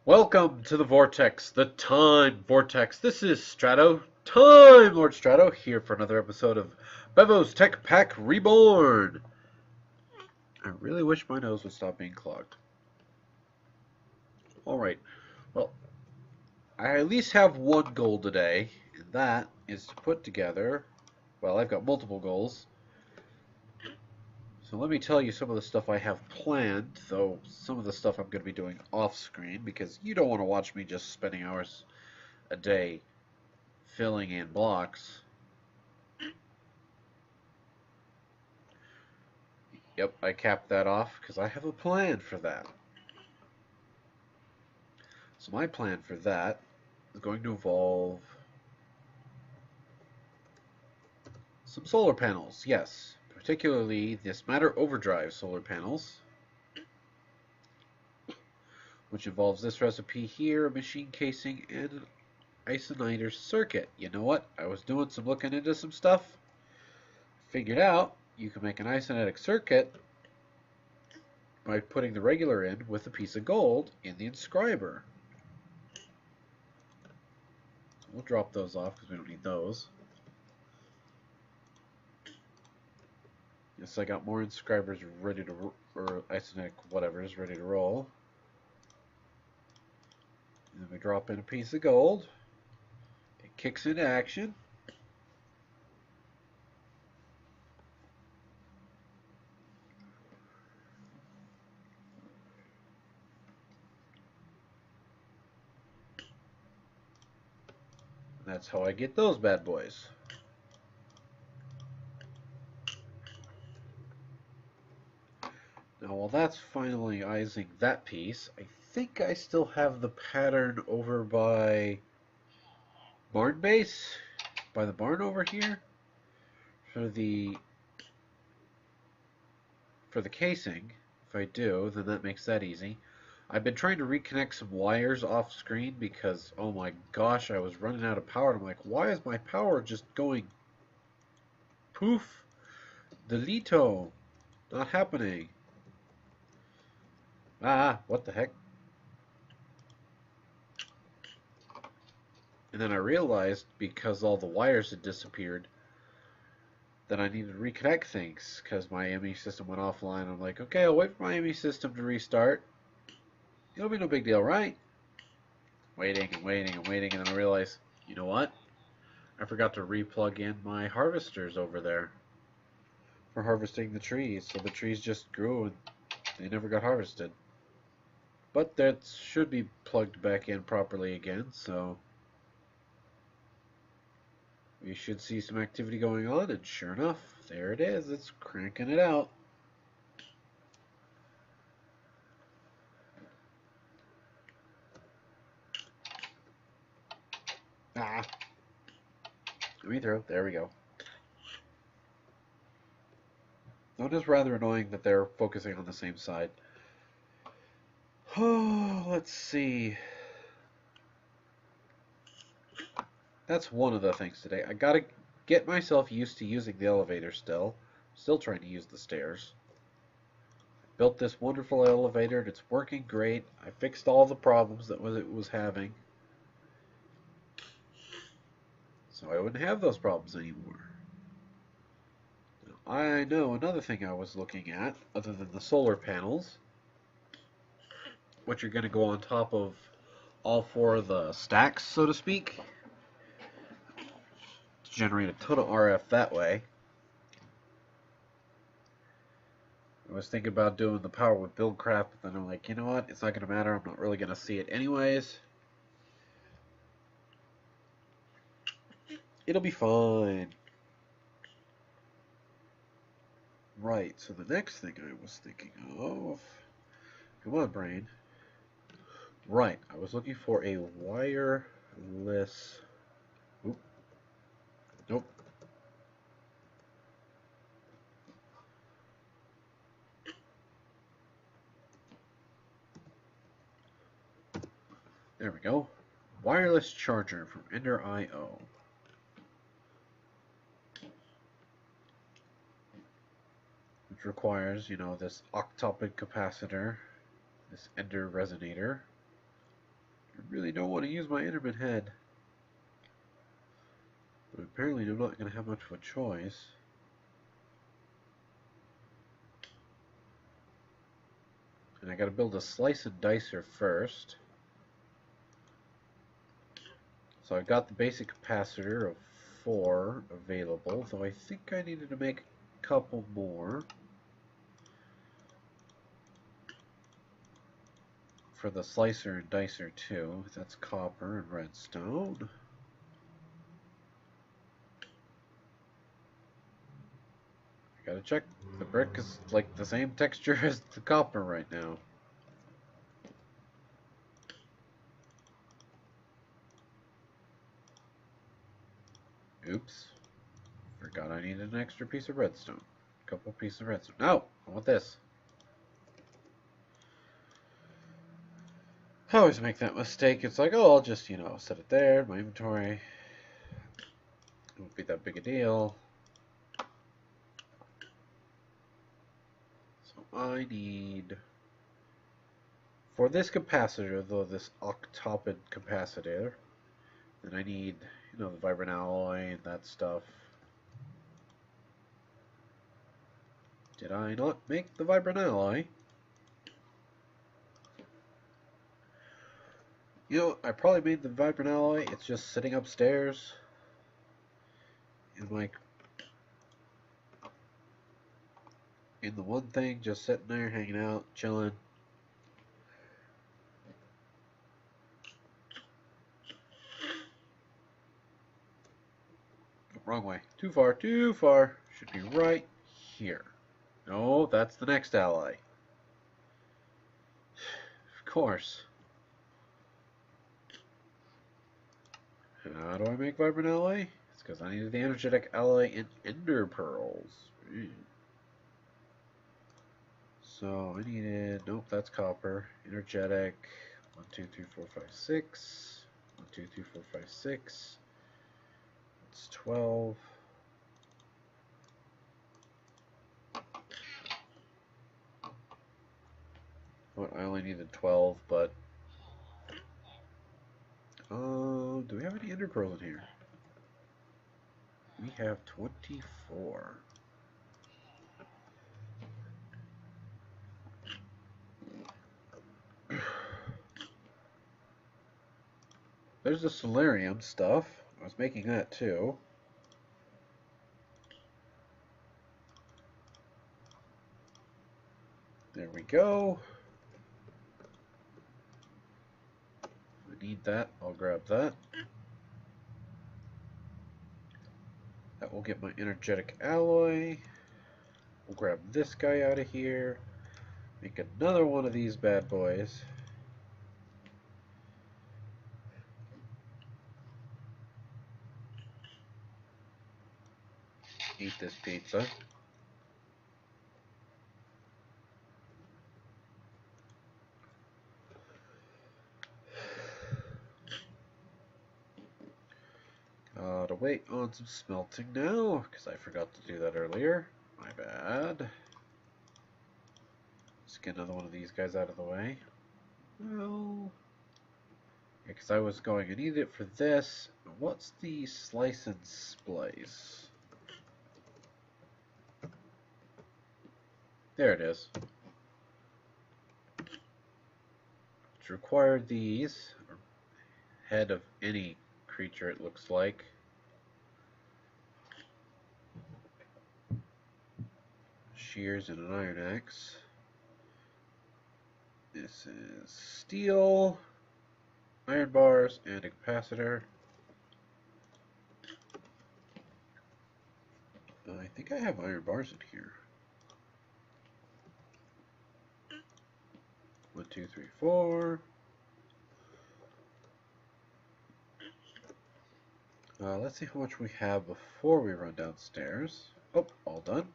Welcome to the Vortex, the Time Vortex. This is Strato, Time Lord Strato, here for another episode of Bevo's Tech Reborn. I really wish my nose would stop being clogged. Alright, well, I at least have one goal today, and that is to put together, well, I've got multiple goals. So let me tell you some of the stuff I have planned, though some of the stuff I'm going to be doing off screen, because you don't want to watch me just spending hours a day filling in blocks. Yep, I capped that off because I have a plan for that. So my plan for that is going to involve some solar panels, yes, particularly this Matter Overdrive solar panels, which involves this recipe here, a machine casing, and an isonizer circuit. You know what? I was doing some looking into some stuff, figured out you can make an isonitic circuit by putting the regular in with a piece of gold in the inscriber. We'll drop those off because we don't need those. Yes, I got more inscribers ready to, or isonitic whatever's ready to roll. And then we drop in a piece of gold. It kicks into action. And that's how I get those bad boys. Now, while that's finalizing that piece, I think I still have the pattern over by barn base, by the barn over here, for the casing. If I do, then that makes that easy. I've been trying to reconnect some wires off screen because, oh my gosh, I was running out of power. And I'm like, why is my power just going poof? Delito. Not happening. Ah, what the heck? And then I realized, because all the wires had disappeared, that I needed to reconnect things because my ME system went offline. I'm like, okay, I'll wait for my ME system to restart. It'll be no big deal, right? Waiting and waiting and waiting, and then I realized, you know what? I forgot to re-plug in my harvesters over there for harvesting the trees. So the trees just grew and they never got harvested. But that should be plugged back in properly again, so we should see some activity going on, and sure enough, there it is. It's cranking it out. Ah, let me through. There we go. Though it is rather annoying that they're focusing on the same side. Oh, let's see. That's one of the things today. I gotta get myself used to using the elevator still. Still trying to use the stairs. Built this wonderful elevator and it's working great. I fixed all the problems that it was having. So I wouldn't have those problems anymore. Now, I know another thing I was looking at, other than the solar panels, which are going to go on top of all four of the stacks, so to speak, to generate a ton of RF that way. I was thinking about doing the power with Buildcraft, but then I'm like, you know what? It's not going to matter. I'm not really going to see it anyways. It'll be fine. Right, so the next thing I was thinking of... Come on, brain. Right, I was looking for a wireless... Oop. Nope. There we go. Wireless charger from Ender IO. Which requires, you know, this octopic capacitor, this Ender resonator, really don't want to use my Enderman head. But apparently I'm not going to have much of a choice. And I got to build a slice and dicer first. So I got the basic capacitor of 4 available, though I think I needed to make a couple more for the slicer and dicer too. That's copper and redstone. I gotta check. The brick is like the same texture as the copper right now. Oops. Forgot I needed an extra piece of redstone. A couple pieces of redstone. No! I want this. I always make that mistake. It's like, oh, I'll just, set it there in my inventory. It won't be that big a deal. So I need, for this capacitor, though, this octopid capacitor, then I need, the vibrant alloy and that stuff. Did I not make the vibrant alloy? I probably made the vibrant alloy. It's just sitting upstairs in the one thing, just sitting there, hanging out, chilling. Wrong way. Too far, too far. Should be right here. No, that's the next ally. Of course. How do I make vibrant alloy? It's because I needed the energetic alloy in ender pearls. So I needed, nope, that's copper. Energetic, 1, 2, 3, 4, 5, 6. 1, 2, 3, 4, 5, 6. It's 12. Well, I only needed 12, but do we have any ender pearls in here? We have 24. There's the solarium stuff. I was making that too. There we go. I need that. I'll grab that. That will get my energetic alloy. We'll grab this guy out of here. Make another one of these bad boys. Eat this pizza. Gotta wait on some smelting now, because I forgot to do that earlier. My bad. Let's get another one of these guys out of the way. Well, yeah, because I was going to need it for this. What's the slice and splice? There it is. It's required these, or head of any creature it looks like. Shears and an iron axe. This is steel, iron bars, and a capacitor. I think I have iron bars in here. 1, 2, 3, 4. Let's see how much we have before we run downstairs. Oh, all done.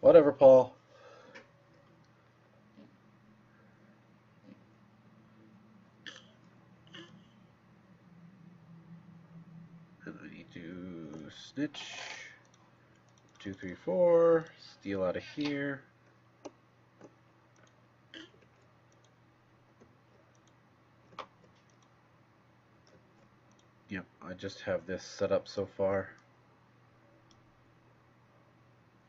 Whatever, Paul. And I need to snitch. 2, 3, 4. Steal out of here. Yep, I just have this set up so far.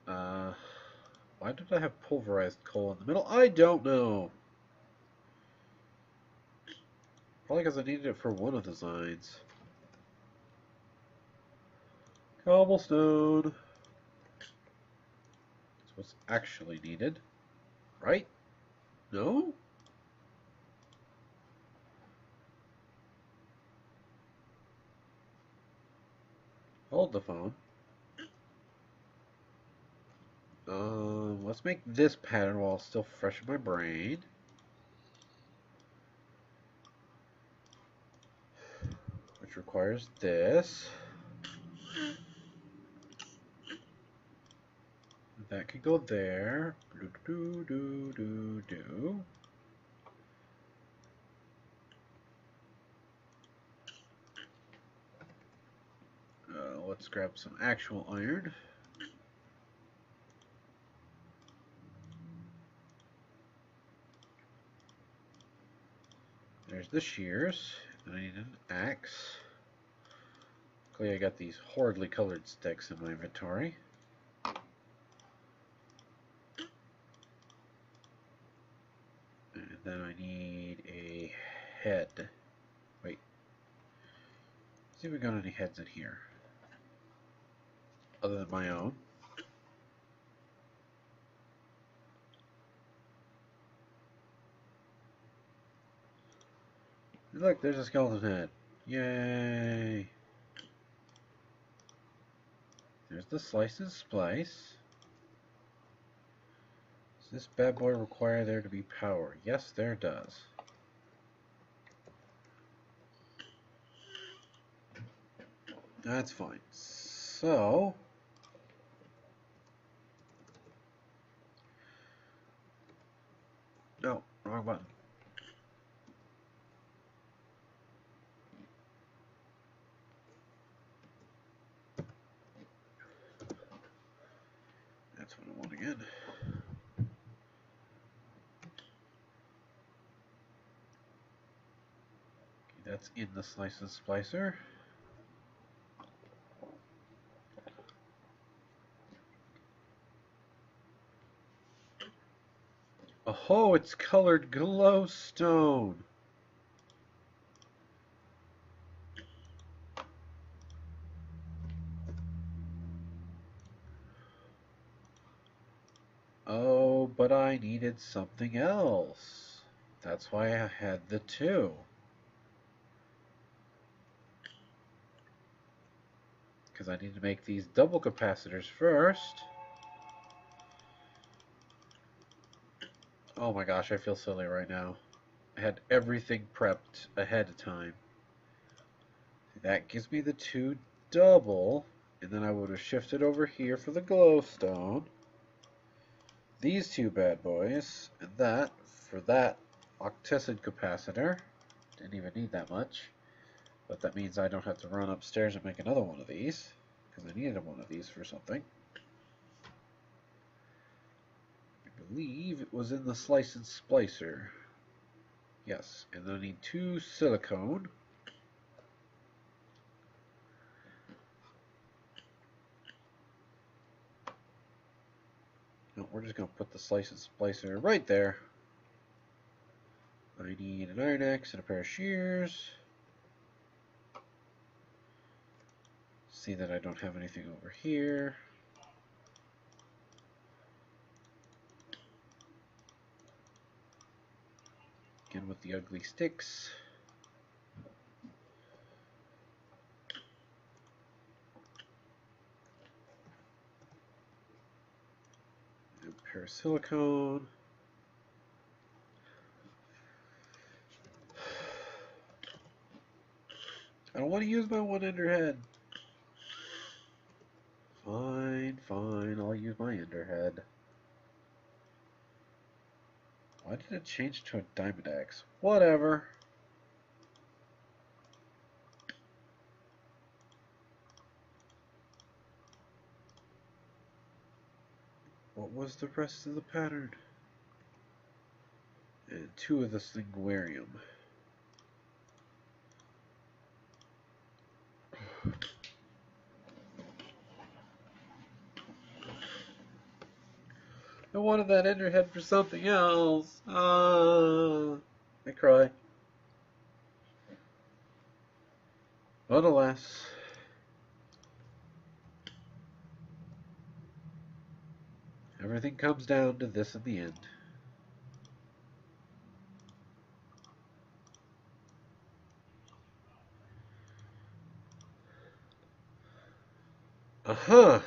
Why did I have pulverized coal in the middle? I don't know. Probably because I needed it for one of the designs. Cobblestone. That's what's actually needed. Right? No? Hold the phone. Let's make this pattern while it's still fresh in my brain. Which requires this. That could go there. Do, do, do, do, do. Let's grab some actual iron. There's the shears. I need an axe. Luckily I got these horridly colored sticks in my inventory. And then I need a head. Wait. See if we got any heads in here. Other than my own. Look, there's a skeleton head. Yay! There's the slice and splice. Does this bad boy require there to be power? Yes, there does. That's fine. So... No, wrong button. That's what I want again. Okay, that's in the slice and splicer. Oh, it's colored glowstone. Oh, but I needed something else. That's why I had the two. Because I need to make these double capacitors first. Oh my gosh, I feel silly right now. I had everything prepped ahead of time. That gives me the two double, and then I would have shifted over here for the glowstone. These two bad boys, and that for that octessed capacitor. Didn't even need that much, but that means I don't have to run upstairs and make another one of these, because I needed one of these for something. I believe it was in the slice and splicer. Yes, and then I need two silicone. No, we're just going to put the slice and splicer right there. I need an iron axe and a pair of shears. See that I don't have anything over here. Again with the ugly sticks. And a pair of silicone. I don't want to use my one-ender head. Fine, fine, I'll use my ender head. Why did it change to a diamond axe? Whatever. What was the rest of the pattern? And two of the Slinguarium. I wanted that ender head for something else. I cry. But alas. Everything comes down to this in the end. Uh-huh.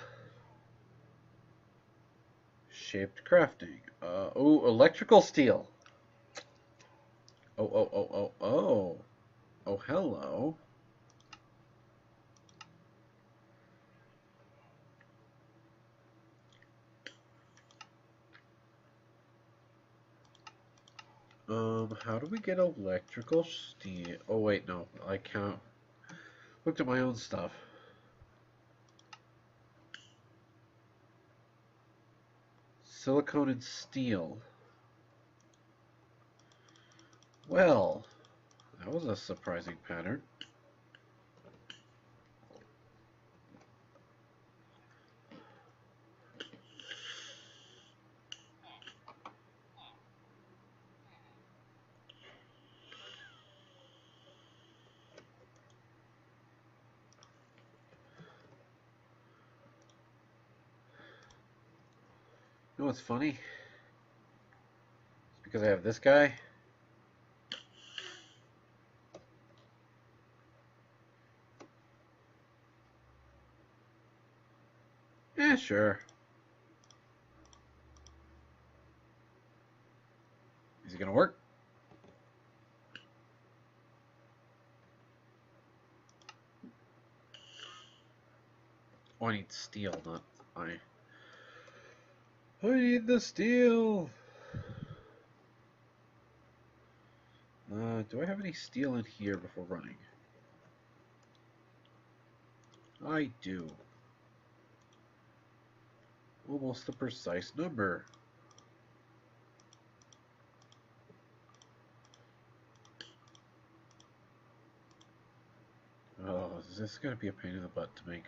Shaped crafting. Oh, electrical steel. Oh. Oh, hello. How do we get electrical steel? Oh, wait, no. I can't. Looked at my own stuff. Silicone and steel. Well, that was a surprising pattern. You know what's funny? It's because I have this guy. Yeah, sure. Is it gonna work? Oh, I need steel, not I. I need the steel. Do I have any steel in here before running? I do. Almost a precise number. Oh, is this gonna be a pain in the butt to make?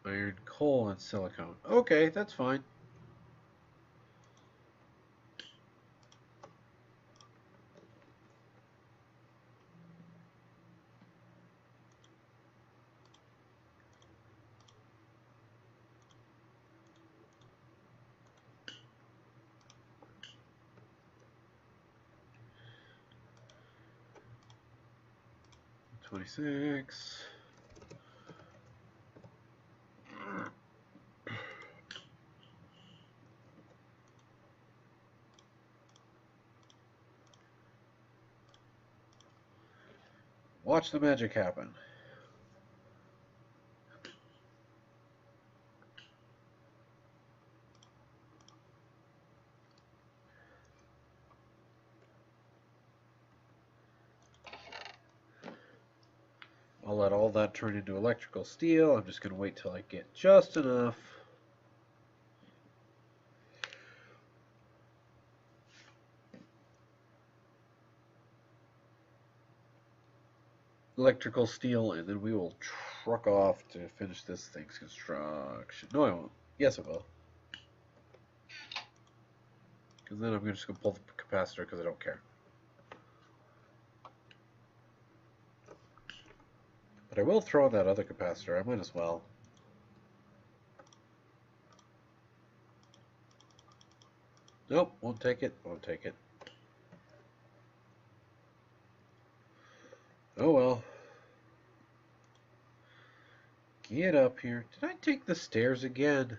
Iron, coal, and silicone. Okay, that's fine. $26. Watch the magic happen. I'll let all that turn into electrical steel. I'm just going to wait till I get just enough. Electrical steel, and then we will truck off to finish this thing's construction. No, I won't. Yes, I will. Because then I'm just going to pull the capacitor because I don't care. But I will throw in that other capacitor. I might as well. Nope, won't take it. Won't take it. Oh well. Get up here. Did I take the stairs again?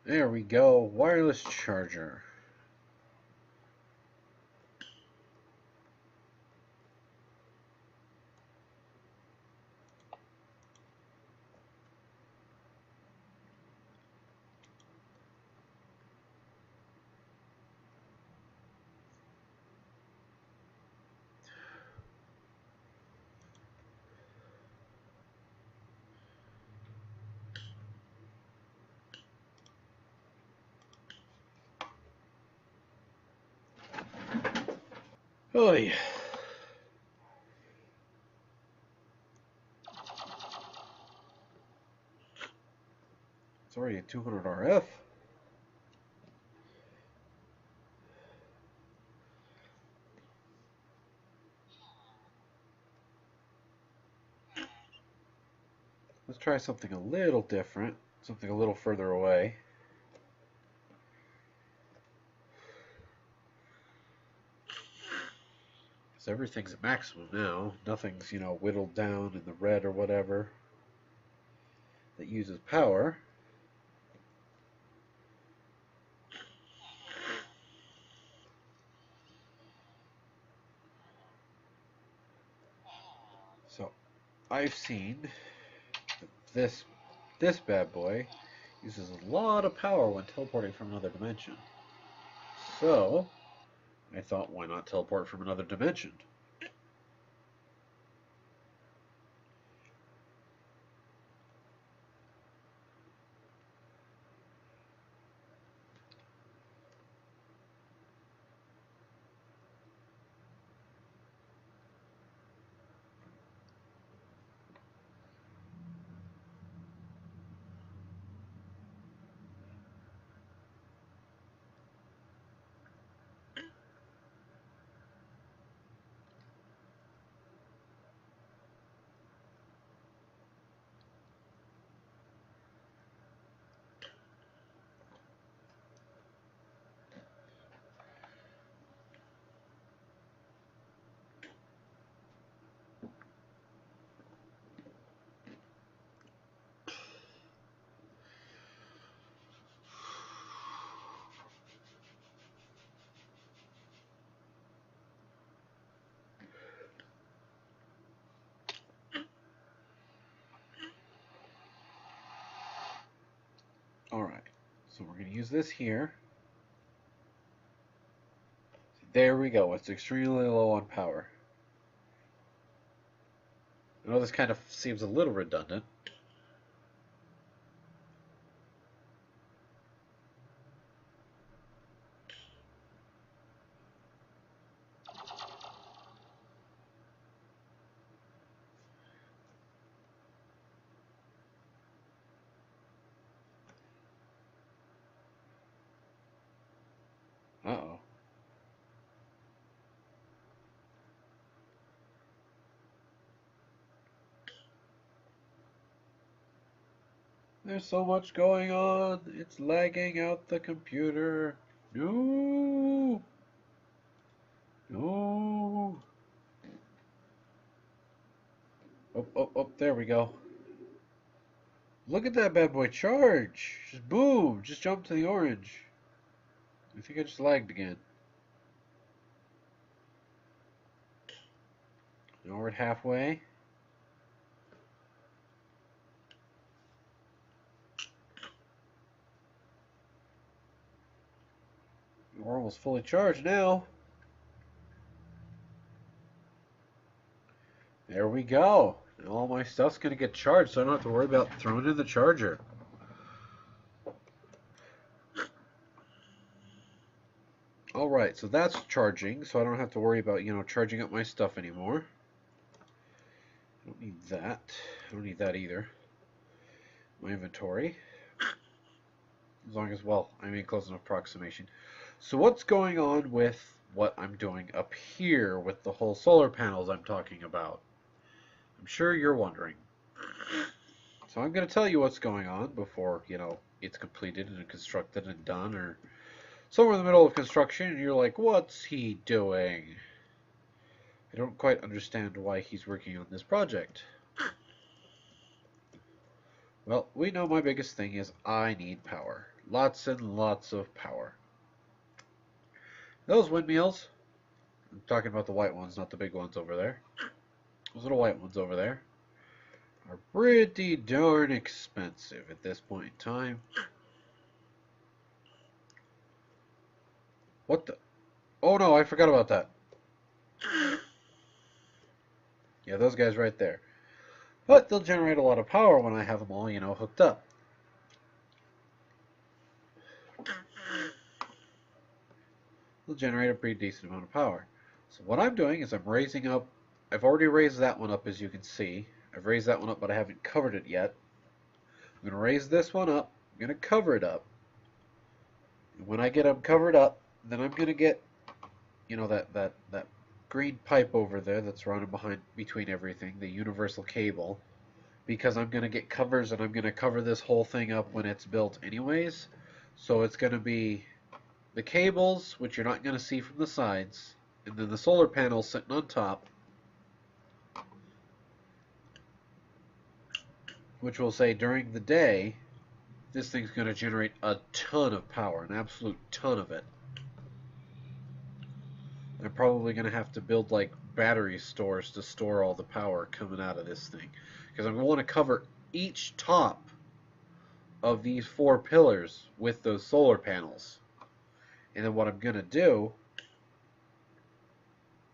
There we go. Wireless charger. Oh yeah. It's already a 200 RF. Let's try something a little different, something a little further away. So everything's at maximum now. Nothing's, whittled down in the red or whatever that uses power. So I've seen that this bad boy uses a lot of power when teleporting from another dimension. So I thought, why not teleport from another dimension? Alright, so we're going to use this here. There we go. It's extremely low on power. I know this kind of seems a little redundant. Uh-oh. There's so much going on. It's lagging out the computer. No. No. Oh, oh, oh, there we go. Look at that bad boy charge. Just boom. Just jump to the orange. I think I just lagged again. Now we're at halfway. We're almost fully charged now. There we go. Now all my stuff's going to get charged, so I don't have to worry about throwing in the charger. Alright, so that's charging, so I don't have to worry about, charging up my stuff anymore. I don't need that. I don't need that either. My inventory. As long as, well, I mean close enough approximation. So what's going on with what I'm doing up here with the whole solar panels I'm talking about? I'm sure you're wondering. So I'm going to tell you what's going on before, it's completed and constructed and done, or somewhere in the middle of construction and you're like, what's he doing? I don't quite understand why he's working on this project. Well, we know my biggest thing is I need power. Lots and lots of power. Those windmills, I'm talking about the white ones, not the big ones over there. Those little white ones over there are pretty darn expensive at this point in time. What the? Oh no, I forgot about that. Yeah, those guys right there. But they'll generate a lot of power when I have them all, hooked up. They'll generate a pretty decent amount of power. So what I'm doing is I'm raising up, I've already raised that one up as you can see. I've raised that one up but I haven't covered it yet. I'm going to raise this one up, I'm going to cover it up. And when I get them covered up, then I'm going to get, you know, that green pipe over there that's running behind between everything, the universal cable, because I'm going to get covers and I'm going to cover this whole thing up when it's built anyways. So it's going to be the cables, which you're not going to see from the sides, and then the solar panels sitting on top, which will say during the day this thing's going to generate a ton of power, an absolute ton of it. I'm probably going to have to build like battery stores to store all the power coming out of this thing, because I'm going to want to cover each top of these 4 pillars with those solar panels. And then what I'm going to do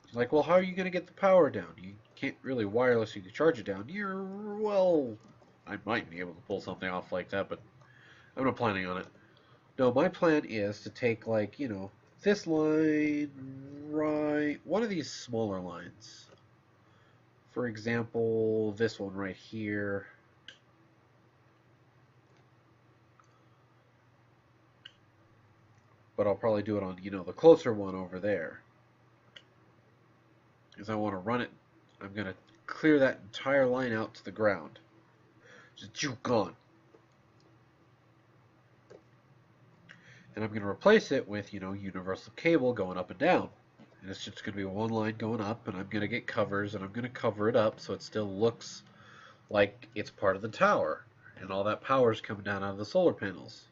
is like, well, how are you going to get the power down? You can't really wirelessly charge it down. Well, I might be able to pull something off like that, but I'm not planning on it. No, my plan is to take, like, you know, this line, right, one of these smaller lines. For example, this one right here. But I'll probably do it on, you know, the closer one over there. Because I want to run it, I'm going to clear that entire line out to the ground. Just juke on. And I'm going to replace it with, you know, universal cable going up and down. And it's just going to be one line going up, and I'm going to get covers, and I'm going to cover it up so it still looks like it's part of the tower. And all that power is coming down out of the solar panels.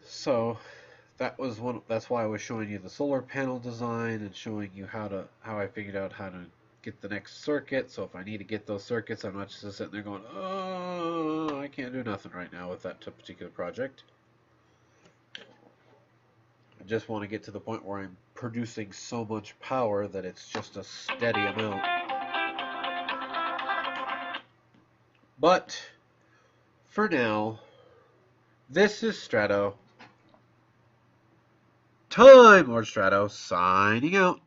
So that's why I was showing you the solar panel design and showing you how I figured out how to get the next circuit. So if I need to get those circuits, I'm not just sitting there going, oh, I can't do nothing right now with that particular project. I just want to get to the point where I'm producing so much power that it's just a steady amount. But for now, this is Strato. Time Lord Strato signing out.